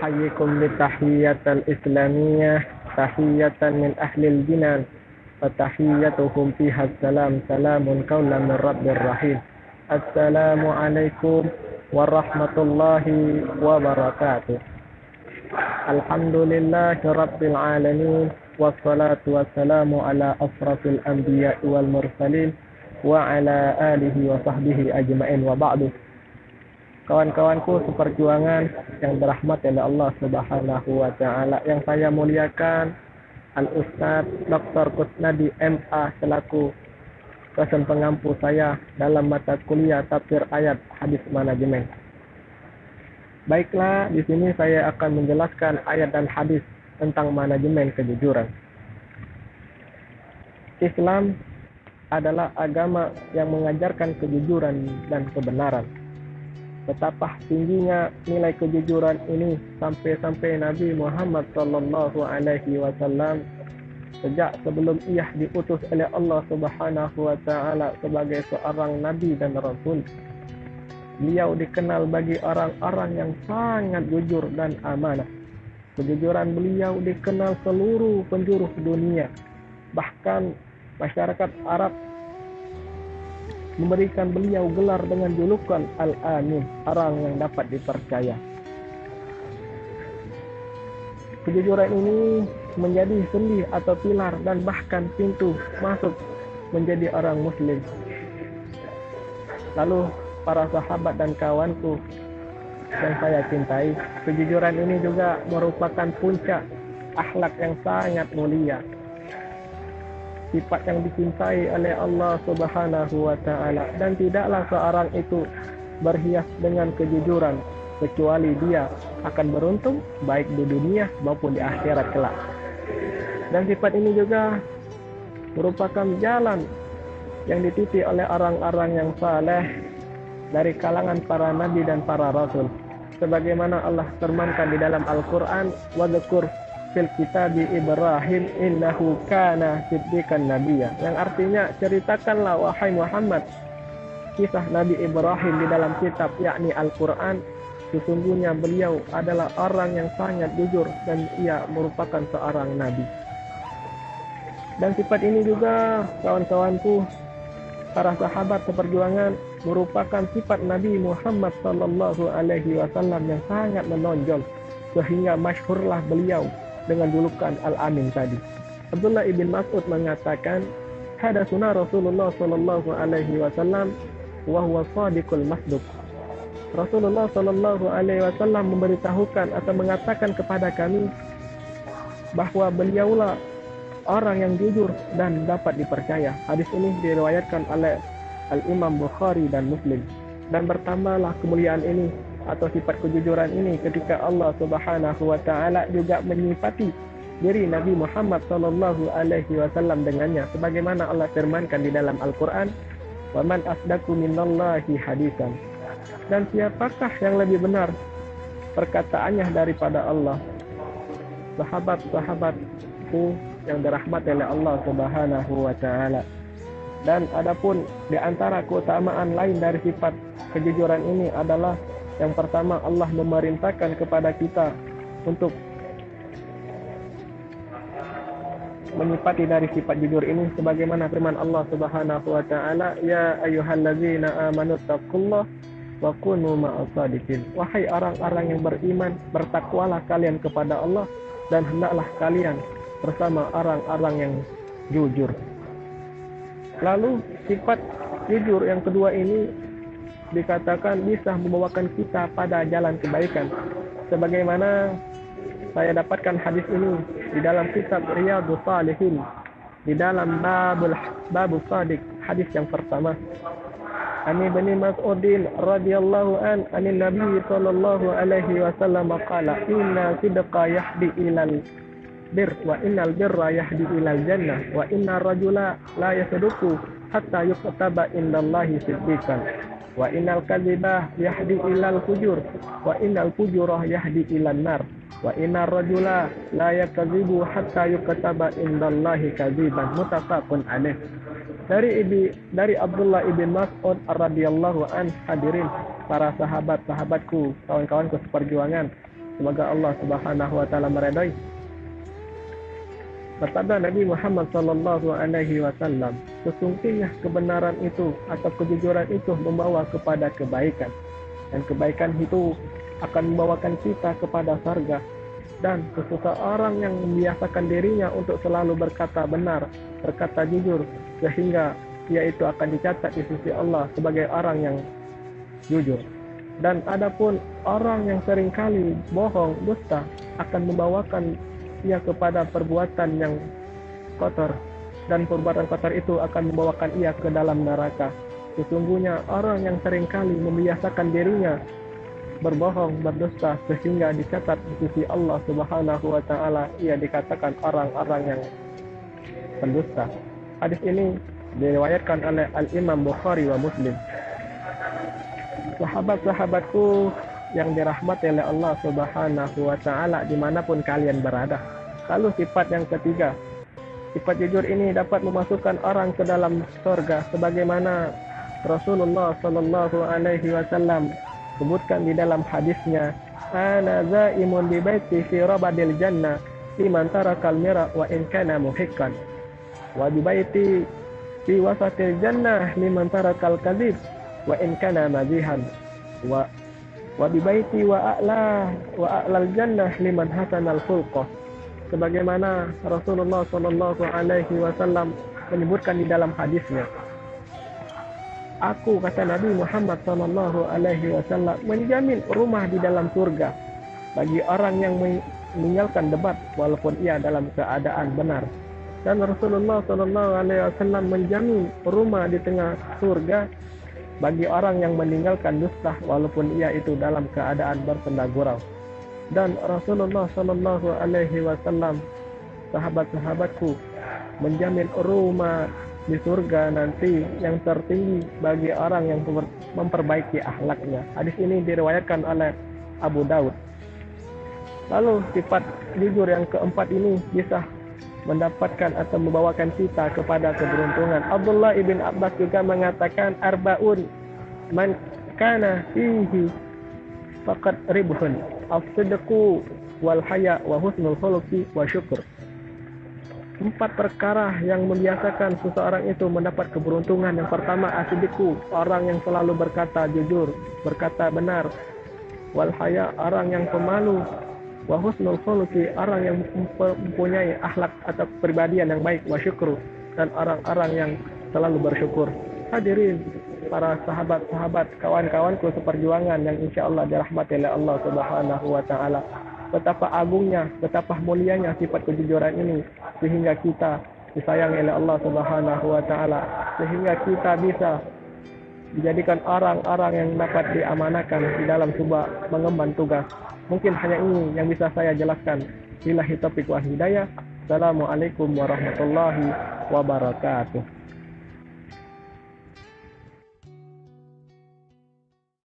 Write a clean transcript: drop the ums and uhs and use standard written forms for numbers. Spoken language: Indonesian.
أحييكم بتحية الإسلامية تحية من أهل الجنان وتحيتهم فيها السلام سلام قولا من رب رحيم. السلام عليكم ورحمة الله وبركاته. الحمد لله رب العالمين والصلاة والسلام على أشرف الأنبياء والمرسلين وعلى آله وصحبه أجمعين وبعد. Kawan-kawanku seperjuangan yang dirahmati oleh Allah Subhanahu wa taala, yang saya muliakan, Al-Ustaz Dr. Kusnadi MA selaku dosen pengampu saya dalam mata kuliah tafsir ayat hadis manajemen. Baiklah, di sini saya akan menjelaskan ayat dan hadis tentang manajemen kejujuran. Islam adalah agama yang mengajarkan kejujuran dan kebenaran. Betapa tingginya nilai kejujuran ini sampai-sampai Nabi Muhammad sallallahu alaihi wasallam sejak sebelum ia diutus oleh Allah Subhanahu wa taala sebagai seorang nabi dan rasul. Beliau dikenal bagi orang-orang yang sangat jujur dan amanah. Kejujuran beliau dikenal seluruh penjuru dunia. Bahkan masyarakat Arab memberikan beliau gelar dengan julukan Al-Amin, orang yang dapat dipercaya. Kejujuran ini menjadi sendi atau pilar dan bahkan pintu masuk menjadi orang muslim. Lalu para sahabat dan kawanku yang saya cintai, kejujuran ini juga merupakan puncak akhlak yang sangat mulia, sifat yang dicintai oleh Allah Subhanahu wa taala, dan tidaklah seorang itu berhias dengan kejujuran kecuali dia akan beruntung baik di dunia maupun di akhirat kelak. Dan sifat ini juga merupakan jalan yang dititi oleh orang-orang yang saleh dari kalangan para nabi dan para rasul, sebagaimana Allah firmankan di dalam Al-Qur'an, "Wadhkur fil kitabi Ibrahim innahu kana siddiqan nabiyya", yang artinya ceritakanlah wahai Muhammad kisah Nabi Ibrahim di dalam kitab yakni Al-Qur'an, sesungguhnya beliau adalah orang yang sangat jujur dan ia merupakan seorang nabi. Dan sifat ini juga kawan-kawanku, para sahabat seperjuangan, merupakan sifat Nabi Muhammad sallallahu alaihi wasallam yang sangat menonjol sehingga masyhurlah beliau dengan julukan Al-Amin tadi. Abdullah ibn Mas'ud mengatakan, "Hadatsuna Rasulullah sallallahu alaihi wasallam wa huwa shadiqul masduq." Rasulullah sallallahu alaihi wasallam memberitahukan atau mengatakan kepada kami bahwa beliaulah orang yang jujur dan dapat dipercaya. Hadis ini diriwayatkan oleh Al-Imam Bukhari dan Muslim. Dan bertambahlah kemuliaan ini atau sifat kejujuran ini ketika Allah Subhanahu wa taala juga menyifati diri Nabi Muhammad sallallahu alaihi wasallam dengannya, sebagaimana Allah firmankan di dalam Al-Qur'an, "Wa man asdaqu minallahi hadisan." Dan siapakah yang lebih benar perkataannya daripada Allah? Sahabat-sahabatku yang dirahmati oleh Allah Subhanahu wa taala. Dan adapun di antara keutamaan lain dari sifat kejujuran ini adalah yang pertama, Allah memerintahkan kepada kita untuk menyifati dari sifat jujur ini sebagaimana firman Allah Subhanahu wa taala, "Ya ayyuhallazina amanu taqullaha wa kunu ma'as shadiqin." Wahai orang-orang yang beriman, bertakwalah kalian kepada Allah dan hendaklah kalian bersama orang-orang yang jujur. Lalu sifat jujur yang kedua ini dikatakan bisa membawakan kita pada jalan kebaikan, sebagaimana saya dapatkan hadis ini di dalam kitab Riyadhus Shalihin di dalam babus shadiq, hadis yang pertama. Ani bin Mas'udin radhiyallahu anin Nabi sallallahu alaihi wasallam qala, "Inna sidqa yahdi ilal bir wa innal birra yahdi ilal jannah wa inna rajula la yasduqu hatta yuktaba indallahi siddiqan wa innal kadhiba yahdi ilal fujur wa innal fujura yahdi ilan nar wa inna rajula la yakdzibu hatta yuktaba indallahi kadziban." Muttafaqun alaih. Dari Abdullah ibn Mas'ud radhiyallahu an, hadirin para sahabat-sahabatku, kawan-kawanku seperjuangan, Semoga Allah Subhanahu wa taala meridai. Bersabda Nabi Muhammad sallallahu alaihi wasallam, sesungguhnya kebenaran itu atau kejujuran itu membawa kepada kebaikan, dan kebaikan itu akan membawakan kita kepada surga. Dan seseorang yang membiasakan dirinya untuk selalu berkata benar, berkata jujur, sehingga ia itu akan dicatat di sisi Allah sebagai orang yang jujur. Dan adapun orang yang seringkali bohong, dusta, akan membawakan ia kepada perbuatan yang kotor, dan perbuatan kotor itu akan membawakan ia ke dalam neraka. Sesungguhnya orang yang seringkali membiasakan dirinya berbohong, berdusta, sehingga dicatat di sisi Allah Subhanahu wa taala ia dikatakan orang-orang yang pendusta. Hadis ini diriwayatkan oleh Al-Imam Bukhari wa Muslim. Sahabat-sahabatku yang dirahmati oleh Allah Subhanahu wa taala dimanapun kalian berada. Lalu sifat yang ketiga, sifat jujur ini dapat memasukkan orang ke dalam surga sebagaimana Rasulullah sallallahu alaihi wasallam sebutkan di dalam hadisnya, ana zaimun bi baiti fi rabadil jannah liman tarakal mira wa in kana muhiqqan wa bi baiti fi wasatil jannah liman tarakal kadhib wa in kana mazihan wa bi baiti wa a'lal jannah liman hasanal khulqah. Sebagaimana Rasulullah sallallahu alaihi wasallam menyebutkan di dalam hadisnya, aku, kata Nabi Muhammad sallallahu alaihi wasallam, menjamin rumah di dalam surga bagi orang yang meninggalkan debat walaupun ia dalam keadaan benar. Dan Rasulullah sallallahu alaihi wasallam menjamin rumah di tengah surga bagi orang yang meninggalkan dusta walaupun ia itu dalam keadaan bersenda gurau. Dan Rasulullah sallallahu alaihi wasallam, sahabat-sahabatku, menjamin rumah di surga nanti yang tertinggi bagi orang yang memperbaiki akhlaknya. Hadis ini diriwayatkan oleh Abu Daud. Lalu sifat jujur yang keempat ini bisa mendapatkan atau membawakan kita kepada keberuntungan. Abdullah ibn Abbas juga mengatakan, arbaun man kana fihi faqad ribhun as-sidqu wal haya wa husnul khuluqi wa syukur. 4 perkara yang membiasakan seseorang itu mendapat keberuntungan. Yang pertama, as-sidqu, orang yang selalu berkata jujur, berkata benar. Wal haya, orang yang pemalu. Wa husnul khuluqi, orang yang mempunyai akhlak atau kepribadian yang baik. Wa syukru, dan orang-orang yang selalu bersyukur. Hadirin, para sahabat-sahabat, kawan-kawanku seperjuangan yang insya Allah dirahmati oleh Allah Subhanahu wa taala. Betapa agungnya, betapa mulianya sifat kejujuran ini, sehingga kita disayangi oleh Allah Subhanahu wa taala, sehingga kita bisa dijadikan orang-orang yang dapat diamanahkan di dalam sebuah mengemban tugas. Mungkin hanya ini yang bisa saya jelaskan. Billahi taufiq wal hidayah. Assalamualaikum warahmatullahi wabarakatuh.